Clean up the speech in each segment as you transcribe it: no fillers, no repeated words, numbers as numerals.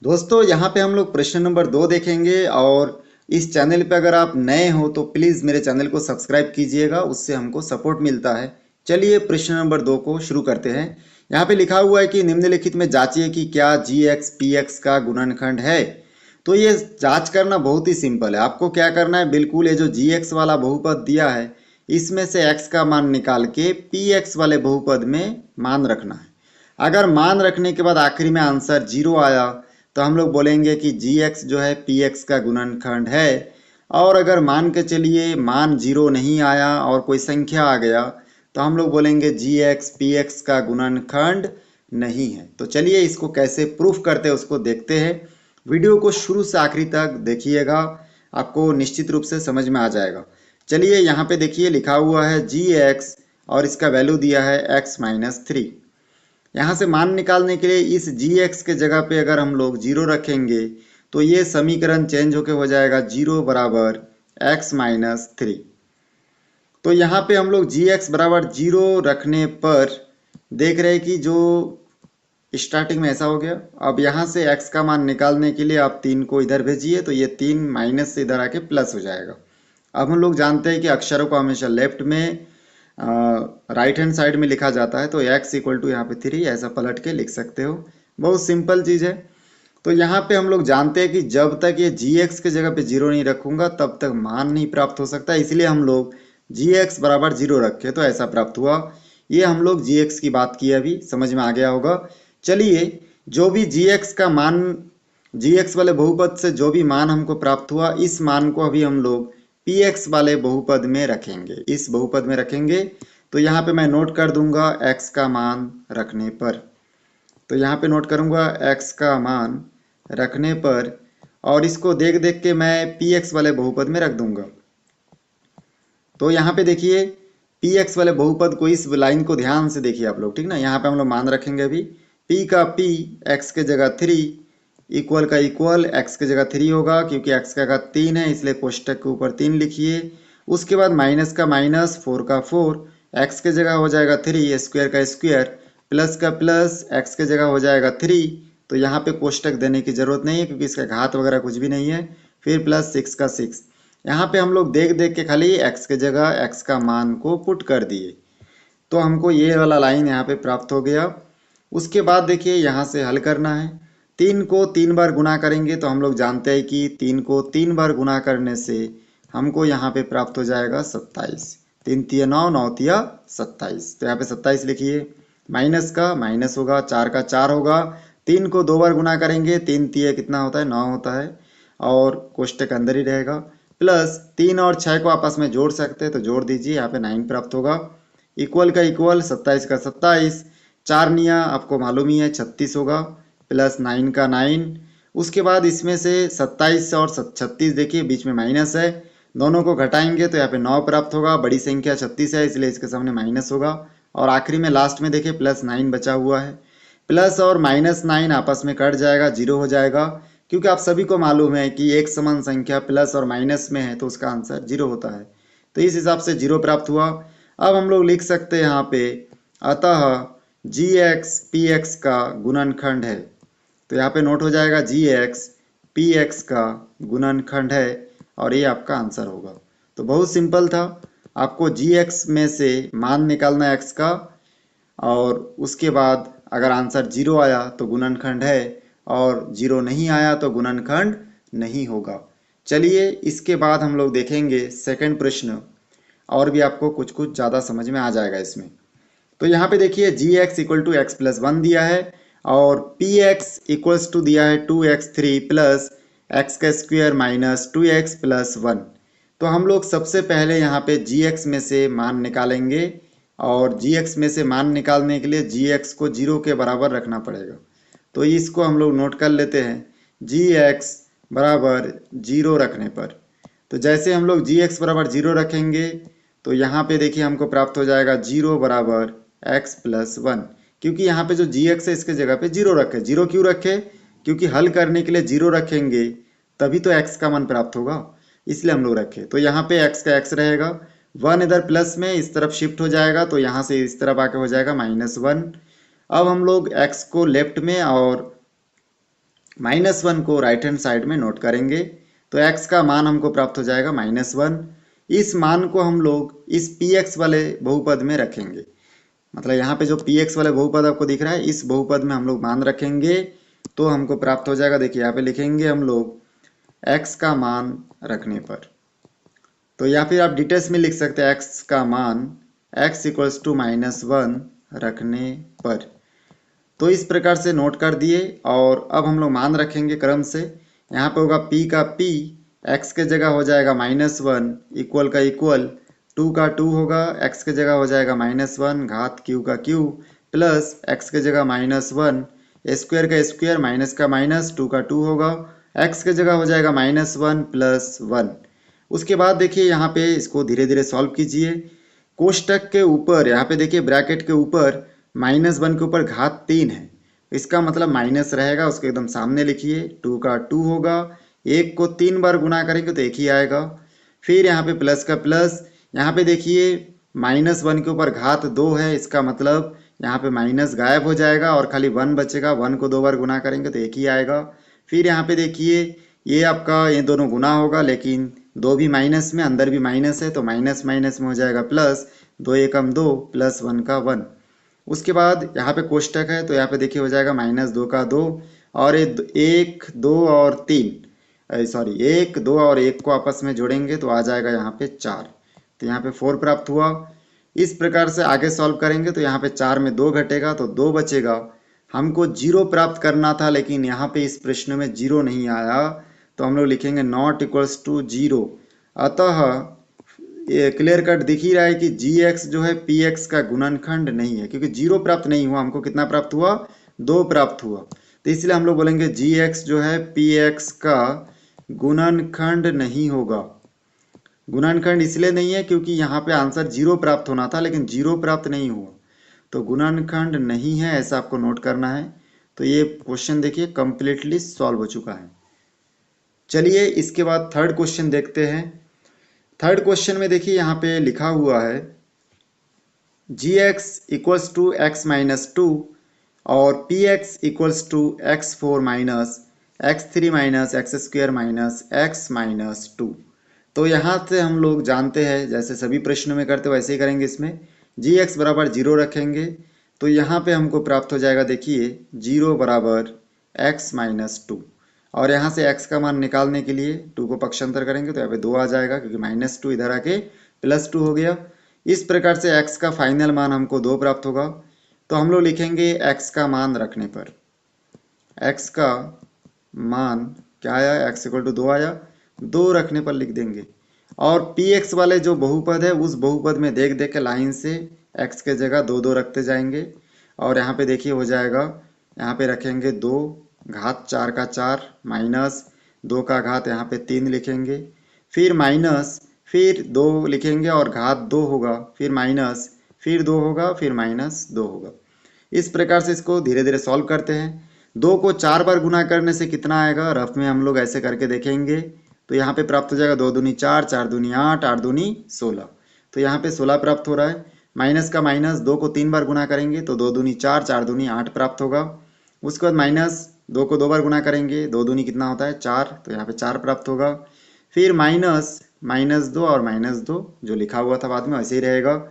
दोस्तों यहाँ पे हम लोग प्रश्न नंबर 2 देखेंगे और इस चैनल पे अगर आप नए हो तो प्लीज़ मेरे चैनल को सब्सक्राइब कीजिएगा, उससे हमको सपोर्ट मिलता है। चलिए प्रश्न नंबर 2 को शुरू करते हैं। यहाँ पे लिखा हुआ है कि निम्नलिखित में जांचिए कि क्या जी एक्स पी एक्स का गुणनखंड है। तो ये जांच करना बहुत ही सिंपल है। आपको क्या करना है, बिल्कुल ये जो जी एक्स वाला बहुपद दिया है इसमें से x का मान निकाल के पी एक्स वाले बहुपद में मान रखना है। अगर मान रखने के बाद आखिरी में आंसर 0 आया तो हम लोग बोलेंगे कि जी एक्स जो है पी एक्स का गुणनखंड है। और अगर मान के चलिए मान 0 नहीं आया और कोई संख्या आ गया तो हम लोग बोलेंगे जी एक्स पी एक्स का गुणनखंड नहीं है। तो चलिए इसको कैसे प्रूफ करते हैं उसको देखते हैं। वीडियो को शुरू से आखिरी तक देखिएगा, आपको निश्चित रूप से समझ में आ जाएगा। चलिए यहाँ पे देखिए लिखा हुआ है जी एक्स और इसका वैल्यू दिया है x-3। यहाँ से मान निकालने के लिए इस जी एक्स के जगह पे अगर हम लोग 0 रखेंगे तो ये समीकरण चेंज होके हो जाएगा 0 बराबर x-3। तो यहाँ पे हम लोग जी एक्स बराबर 0 रखने पर देख रहे हैं कि जो स्टार्टिंग में ऐसा हो गया। अब यहाँ से x का मान निकालने के लिए आप 3 को इधर भेजिए तो ये 3 माइनस से इधर आके प्लस हो जाएगा। अब हम लोग जानते हैं कि अक्षरों को हमेशा लेफ्ट में राइट हैंड साइड में लिखा जाता है, तो x इक्वल टू यहाँ पे 3 ऐसा पलट के लिख सकते हो। बहुत सिंपल चीज़ है। तो यहाँ पे हम लोग जानते हैं कि जब तक ये जी एक्स के जगह पे 0 नहीं रखूंगा तब तक मान नहीं प्राप्त हो सकता, इसलिए हम लोग जी एक्स बराबर 0 रखे तो ऐसा प्राप्त हुआ। ये हम लोग जी एक्स की बात की, अभी समझ में आ गया होगा। चलिए जो भी जी एक्स का मान, जी एक्स वाले बहुपद से जो भी मान हमको प्राप्त हुआ इस मान को अभी हम लोग पी एक्स वाले बहुपद में रखेंगे, इस बहुपद में रखेंगे। तो यहाँ पे मैं नोट कर दूंगा x का मान रखने पर। तो यहाँ पे नोट करूंगा x का मान रखने पर और इसको देख देख के मैं पी एक्स वाले बहुपद में रख दूंगा। तो यहाँ पे देखिए पी एक्स वाले बहुपद को, इस लाइन को ध्यान से देखिए आप लोग, ठीक ना। यहाँ पे हम लोग मान रखेंगे अभी p का p x के जगह 3 इक्वल का इक्वल x के जगह 3 होगा, क्योंकि x का घात 3 है इसलिए कोष्टक के ऊपर 3 लिखिए। उसके बाद माइनस का माइनस 4 का 4 x के जगह हो जाएगा 3, स्क्वायर का स्क्वायर प्लस का प्लस x के जगह हो जाएगा 3। तो यहाँ पे कोष्टक देने की जरूरत नहीं है क्योंकि इसका घात वगैरह कुछ भी नहीं है। फिर प्लस 6 का 6। यहाँ पे हम लोग देख देख के खाली x के जगह x का मान को पुट कर दिए तो हमको ये वाला लाइन यहाँ पे प्राप्त हो गया। उसके बाद देखिए यहाँ से हल करना है। 3 को 3 बार गुना करेंगे तो हम लोग जानते हैं कि 3 को 3 बार गुना करने से हमको यहाँ पे प्राप्त हो जाएगा 27। 3 तिया 9, 9 तिया 27। तो यहाँ पे 27 लिखिए। माइनस का माइनस होगा, 4 का 4 होगा। 3 को 2 बार गुना करेंगे, 3 तिया कितना होता है, 9 होता है और कोष्टक अंदर ही रहेगा। प्लस 3 और 6 को आपस में जोड़ सकते हैं तो जोड़ दीजिए, यहाँ पे 9 प्राप्त होगा। इक्वल का इक्वल, 27 का 27, 4 निया आपको मालूम ही है 36 होगा, प्लस 9 का 9। उसके बाद इसमें से 27 और 36 देखिए बीच में माइनस है, दोनों को घटाएंगे तो यहाँ पे 9 प्राप्त होगा। बड़ी संख्या 36 है इसलिए इसके सामने माइनस होगा। और आखिरी में लास्ट में देखिए प्लस 9 बचा हुआ है। प्लस और माइनस 9 आपस में कट जाएगा, 0 हो जाएगा, क्योंकि आप सभी को मालूम है कि एक समान संख्या प्लस और माइनस में है तो उसका आंसर 0 होता है। तो इस हिसाब से 0 प्राप्त हुआ। अब हम लोग लिख सकते हैं यहाँ पे अतः जी एक्स पी एक्स का गुणनखंड है। तो यहाँ पे नोट हो जाएगा जी एक्स पी एक्स का गुणनखंड है और ये आपका आंसर होगा। तो बहुत सिंपल था, आपको जी एक्स में से मान निकालना है एक्स का और उसके बाद अगर आंसर 0 आया तो गुणनखंड है और 0 नहीं आया तो गुणनखंड नहीं होगा। चलिए इसके बाद हम लोग देखेंगे सेकंड प्रश्न, और भी आपको कुछ कुछ ज़्यादा समझ में आ जाएगा इसमें। तो यहाँ पे देखिए जी X equal to X plus 1 दिया है और पी एक्स इक्वल्स टू दिया है 2x3 प्लस एक्स का स्क्वायर माइनस 2x प्लस 1। तो हम लोग सबसे पहले यहाँ पे जी एक्स में से मान निकालेंगे और जी एक्स में से मान निकालने के लिए जी एक्स को 0 के बराबर रखना पड़ेगा। तो इसको हम लोग नोट कर लेते हैं, जी एक्स बराबर 0 रखने पर। तो जैसे हम लोग जी एक्स बराबर 0 रखेंगे तो यहाँ पे देखिए हमको प्राप्त हो जाएगा 0 बराबर x प्लस 1, क्योंकि यहाँ पे जो जी एक्स है इसके जगह पे 0 रखे। 0 क्यों रखे, क्योंकि हल करने के लिए 0 रखेंगे तभी तो x का मान प्राप्त होगा, इसलिए हम लोग रखे। तो यहाँ पे x का x रहेगा, 1 इधर प्लस में इस तरफ शिफ्ट हो जाएगा तो यहाँ से इस तरफ आके हो जाएगा -1। अब हम लोग x को लेफ्ट में और -1 को राइट हैंड साइड में नोट करेंगे तो x का मान हमको प्राप्त हो जाएगा -1। इस मान को हम लोग इस px वाले बहुपद में रखेंगे, मतलब यहाँ पे जो px वाले बहुपद आपको दिख रहा है इस बहुपद में हम लोग मान रखेंगे तो हमको प्राप्त हो जाएगा। देखिए यहाँ पे लिखेंगे हम लोग x का मान रखने पर, तो या फिर आप डिटेल्स में लिख सकते हैं x का मान x इक्वल्स टू -1 रखने पर। तो इस प्रकार से नोट कर दिए और अब हम लोग मान रखेंगे क्रम से। यहाँ पे होगा p का p, x के जगह हो जाएगा -1, इक्वल का इक्वल, 2 का 2 होगा, x के जगह हो जाएगा -1, घात q का q, प्लस x के जगह -1, स्क्वायर का स्क्वायर, माइनस का माइनस, 2 का 2 होगा, x के जगह हो जाएगा -1 प्लस 1। उसके बाद देखिए यहाँ पे इसको धीरे धीरे सॉल्व कीजिए। कोष्टक के ऊपर यहाँ पे देखिए ब्रैकेट के ऊपर -1 के ऊपर घात 3 है, इसका मतलब माइनस रहेगा, उसके एकदम सामने लिखिए। 2 का 2 होगा, 1 को 3 बार गुना करेंगे तो 1 ही आएगा। फिर यहाँ पे प्लस का प्लस, यहाँ पे देखिए -1 के ऊपर घात 2 है, इसका मतलब यहाँ पे माइनस गायब हो जाएगा और खाली 1 बचेगा। 1 को 2 बार गुना करेंगे तो 1 ही आएगा। फिर यहाँ पे देखिए ये आपका ये दोनों गुना होगा, लेकिन 2 भी माइनस में, अंदर भी माइनस है, तो माइनस माइनस में हो जाएगा प्लस, 2 एकम 2 प्लस 1 का 1। उसके बाद यहाँ पे कोष्टक है तो यहाँ पे देखिए हो जाएगा -2 का 2 और 1 2 और 3, सॉरी 1 2 और 1 को आपस में जोड़ेंगे तो आ जाएगा यहाँ पे 4, तो यहाँ पे 4 प्राप्त हुआ। इस प्रकार से आगे सॉल्व करेंगे तो यहाँ पे 4 में 2 घटेगा तो 2 बचेगा। हमको 0 प्राप्त करना था, लेकिन यहाँ पे इस प्रश्न में 0 नहीं आया, तो हम लोग लिखेंगे नॉट इक्वल्स टू 0। अतः ये क्लियर कट दिख ही रहा है कि gx जो है px का गुणनखंड नहीं है, क्योंकि 0 प्राप्त नहीं हुआ, हमको कितना प्राप्त हुआ, 2 प्राप्त हुआ। तो इसलिए हम लोग बोलेंगे gx जो है px का गुणनखंड नहीं होगा। गुणनखंड इसलिए नहीं है क्योंकि यहाँ पे आंसर 0 प्राप्त होना था, लेकिन 0 प्राप्त नहीं हुआ, तो गुणनखंड नहीं है, ऐसा आपको नोट करना है। तो ये क्वेश्चन देखिए कंप्लीटली सॉल्व हो चुका है। चलिए इसके बाद थर्ड क्वेश्चन देखते हैं। थर्ड क्वेश्चन में देखिए यहाँ पे लिखा हुआ है gx equals to x minus 2 और px equals to x4 minus x3 minus x square minus x minus 2। तो यहाँ से हम लोग जानते हैं, जैसे सभी प्रश्नों में करते वैसे ही करेंगे, इसमें gx बराबर 0 रखेंगे तो यहाँ पे हमको प्राप्त हो जाएगा, देखिए 0 बराबर x माइनस 2, और यहाँ से x का मान निकालने के लिए 2 को पक्षांतर करेंगे तो यहाँ पे 2 आ जाएगा, क्योंकि -2 इधर आके +2 हो गया। इस प्रकार से x का फाइनल मान हमको 2 प्राप्त होगा। तो हम लोग लिखेंगे x का मान रखने पर, x का मान क्या आया, x इक्वल टू 2 आया, 2 रखने पर लिख देंगे। और px वाले जो बहुपद है उस बहुपद में देख देख के लाइन से x के जगह 2 2 रखते जाएंगे, और यहाँ पे देखिए हो जाएगा, यहाँ पे रखेंगे 2 घात 4 का 4 माइनस 2 का घात यहाँ पे 3 लिखेंगे, फिर माइनस, फिर 2 लिखेंगे और घात 2 होगा, फिर माइनस, फिर 2 होगा, फिर -2 होगा। इस प्रकार से इसको धीरे धीरे सॉल्व करते हैं। 2 को 4 बार गुना करने से कितना आएगा, रफ में हम लोग ऐसे करके देखेंगे तो यहाँ पे प्राप्त हो जाएगा 2 दूनी 4, 4 दूनी 8, 8 दूनी 16, तो यहाँ पे 16 प्राप्त हो रहा है। माइनस का माइनस, 2 को 3 बार गुना करेंगे तो 2 दूनी 4, 4 दूनी 8 प्राप्त होगा। उसके बाद माइनस 2 को 2 बार गुना करेंगे, 2 दूनी कितना होता है 4, तो यहाँ पे 4 प्राप्त होगा। फिर -2 और -2 जो लिखा हुआ था बाद में वैसे ही रहेगा।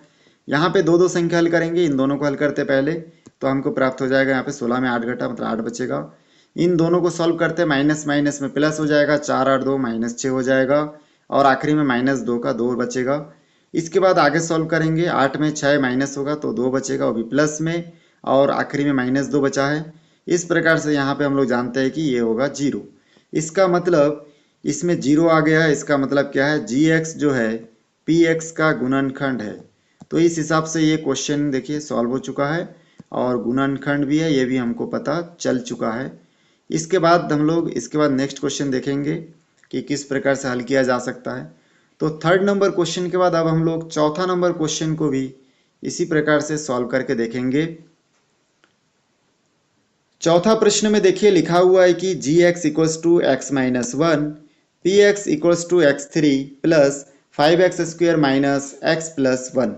यहाँ पे 2 2 संख्या हल करेंगे, इन दोनों को हल करते पहले तो हमको प्राप्त हो जाएगा, यहाँ पे 16 में 8 घटा मतलब 8 बचेगा। इन दोनों को सॉल्व करते माइनस माइनस में प्लस हो जाएगा, 4 8 2 -6 हो जाएगा, और आखिरी में -2 का 2 बचेगा। इसके बाद आगे सॉल्व करेंगे, 8 में 6 माइनस होगा तो 2 बचेगा, वो भी प्लस में, और आखिरी में -2 बचा है। इस प्रकार से यहाँ पे हम लोग जानते हैं कि ये होगा 0। इसका मतलब इसमें 0 आ गया है, इसका मतलब क्या है, gx जो है px का गुणनखंड है। तो इस हिसाब से ये क्वेश्चन देखिए सॉल्व हो चुका है, और गुणनखंड भी है ये भी हमको पता चल चुका है। इसके बाद हम लोग इसके बाद नेक्स्ट क्वेश्चन देखेंगे कि किस प्रकार से हल किया जा सकता है। तो थर्ड नंबर क्वेश्चन के बाद अब हम लोग चौथा नंबर क्वेश्चन को भी इसी प्रकार से सॉल्व करके देखेंगे। चौथा प्रश्न में देखिए लिखा हुआ है कि gx equals to x minus 1, px equals to x3 plus 5x square minus x plus 1।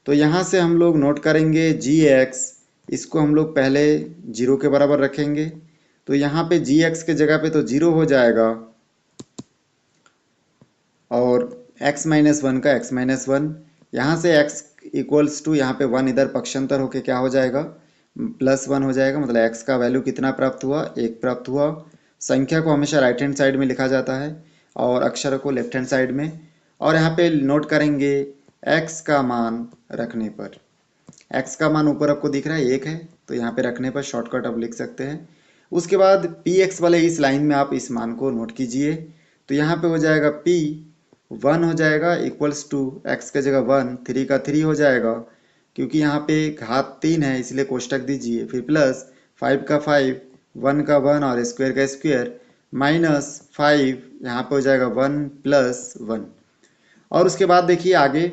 तो यहाँ से हम लोग नोट करेंगे gx, इसको हम लोग पहले 0 के बराबर रखेंगे, तो यहाँ पे जी एक्स के जगह पे तो 0 हो जाएगा, और x माइनस वन का x माइनस वन, यहाँ से x इक्वल्स टू यहाँ पे 1 इधर पक्षांतर होके क्या हो जाएगा, +1 हो जाएगा। मतलब x का वैल्यू कितना प्राप्त हुआ, 1 प्राप्त हुआ। संख्या को हमेशा राइट हैंड साइड में लिखा जाता है और अक्षर को लेफ्ट हैंड साइड में। और यहाँ पे नोट करेंगे x का मान रखने पर, x का मान ऊपर आपको दिख रहा है 1 है, तो यहाँ पे रखने पर शॉर्टकट आप लिख सकते हैं। उसके बाद px वाले इस लाइन में आप इस मान को नोट कीजिए, तो यहाँ पे हो जाएगा p 1 हो जाएगा इक्वल्स टू x के जगह 1, 3 का 3 हो जाएगा, क्योंकि यहाँ पे घात 3 है इसलिए कोष्टक दीजिए, फिर प्लस 5 का 5, 1 का 1 और स्क्वायर का स्क्वायर, माइनस 5, यहाँ पे हो जाएगा 1 प्लस 1। और उसके बाद देखिए आगे,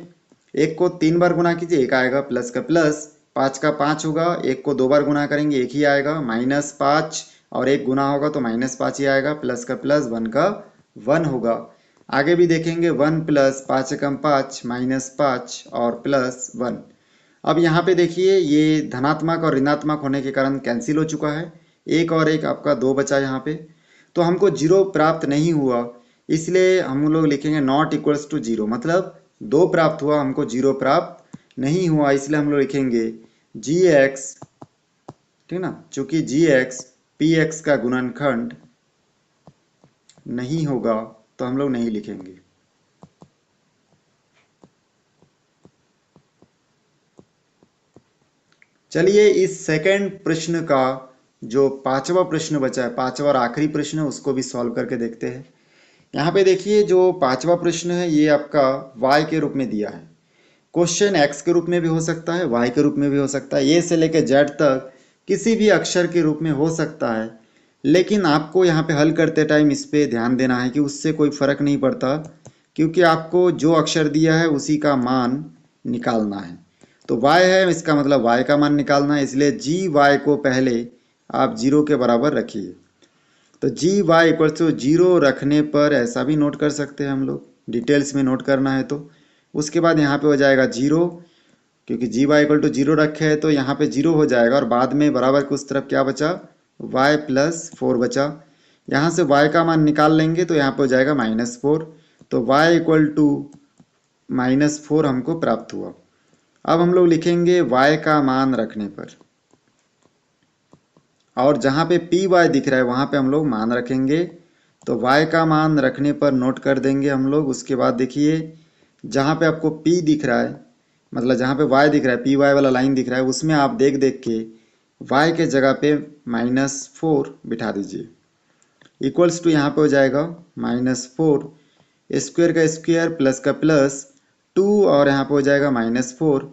1 को 3 बार गुना कीजिए, 1 आएगा, प्लस का प्लस, 5 का 5 होगा, 1 को 2 बार गुना करेंगे 1 ही आएगा, -5 और 1 गुना होगा तो -5 ही आएगा, प्लस का प्लस, 1 का 1 होगा। आगे भी देखेंगे 1 प्लस 5 एकम 5, -5 और +1। अब यहाँ पे देखिए ये धनात्मक और ऋणात्मक होने के कारण कैंसिल हो चुका है, 1 और 1 आपका 2 बचा यहाँ पे, तो हमको 0 प्राप्त नहीं हुआ, इसलिए हम लोग लिखेंगे नॉट इक्वल्स टू 0, मतलब 2 प्राप्त हुआ, हमको 0 प्राप्त नहीं हुआ, इसलिए हम लोग लिखेंगे जी एक्स, ठीक ना, चूंकि जी एक्स पी एक्स का गुणनखंड नहीं होगा तो हम लोग नहीं लिखेंगे। चलिए इस सेकंड प्रश्न का जो 5वां प्रश्न बचा है, 5वां और आखिरी प्रश्न है, उसको भी सॉल्व करके देखते हैं। यहाँ पे देखिए जो 5वां प्रश्न है ये आपका y के रूप में दिया है। क्वेश्चन x के रूप में भी हो सकता है, y के रूप में भी हो सकता है, ये से लेकर z तक किसी भी अक्षर के रूप में हो सकता है, लेकिन आपको यहाँ पे हल करते टाइम इस पे ध्यान देना है कि उससे कोई फर्क नहीं पड़ता, क्योंकि आपको जो अक्षर दिया है उसी का मान निकालना है। तो y है, इसका मतलब y का मान निकालना है, इसलिए जी y को पहले आप 0 के बराबर रखिए। तो जी वाई इक्वल टू 0 रखने पर ऐसा भी नोट कर सकते हैं हम लोग, डिटेल्स में नोट करना है तो। उसके बाद यहाँ पे हो जाएगा 0, क्योंकि जी वाई इक्वल टू 0 रखे है तो यहाँ पे 0 हो जाएगा, और बाद में बराबर के उस तरफ क्या बचा, y प्लस 4 बचा। यहाँ से y का मान निकाल लेंगे तो यहाँ पे हो जाएगा -4, तो y इक्वल टू -4 हमको प्राप्त हुआ। अब हम लोग लिखेंगे y का मान रखने पर, और जहाँ पे पी वाई दिख रहा है वहाँ पे हम लोग मान रखेंगे, तो y का मान रखने पर नोट कर देंगे हम लोग। उसके बाद देखिए जहाँ पे आपको p दिख रहा है, मतलब जहाँ पे y दिख रहा है, पी वाई वाला लाइन दिख रहा है, उसमें आप देख देख के y के जगह पे -4 बिठा दीजिए, इक्वल्स टू यहाँ पे हो जाएगा -4, स्क्वायर का स्क्वायर प्लस का प्लस 2, और यहाँ पे हो जाएगा -4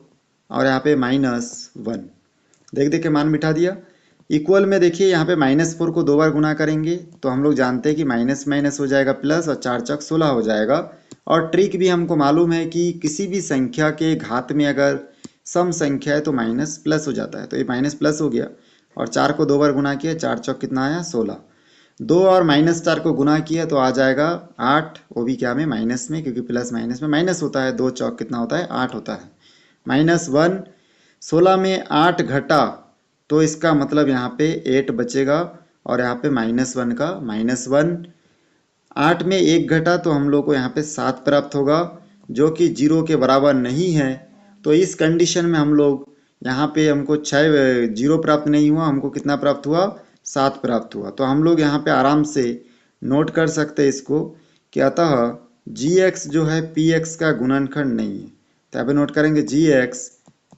और यहाँ पे -1, देख देख के मान बिठा दिया। इक्वल में देखिए यहाँ पे -4 को 2 बार गुना करेंगे तो हम लोग जानते हैं कि माइनस माइनस हो जाएगा प्लस, और 4 चौक 16 हो जाएगा। और ट्रिक भी हमको मालूम है कि किसी भी संख्या के घात में अगर सम संख्या है तो माइनस प्लस हो जाता है, तो ये माइनस प्लस हो गया, और 4 को 2 बार गुना किया, 4 चौक कितना आया 16, 2 और -4 को गुना किया तो आ जाएगा 8, वो भी क्या में, माइनस में, क्योंकि प्लस माइनस में माइनस होता है, 2 चौक कितना होता है 8 होता है, -1, 16 में 8 घटा तो इसका मतलब यहाँ पे 8 बचेगा, और यहाँ पे -1 का -1, 8 में 1 घटा तो हम लोग को यहाँ पे 7 प्राप्त होगा, जो कि 0 के बराबर नहीं है। तो इस कंडीशन में हम लोग यहाँ पे हमको 0 प्राप्त नहीं हुआ, हमको कितना प्राप्त हुआ, 7 प्राप्त हुआ। तो हम लोग यहाँ पे आराम से नोट कर सकते हैं इसको कि अतः जी एक्स जो है पी एक्स का गुणनखंड नहीं है, तो यहाँ पे नोट करेंगे जी एक्स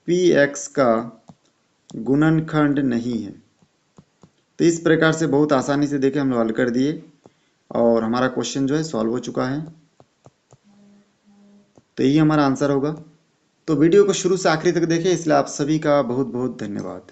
पी एक्स का गुणनखंड नहीं है। तो इस प्रकार से बहुत आसानी से देखें हम लोग हल कर दिए, और हमारा क्वेश्चन जो है सॉल्व हो चुका है। तो यही हमारा आंसर होगा। तो वीडियो को शुरू से आखिरी तक देखें, इसलिए आप सभी का बहुत बहुत धन्यवाद।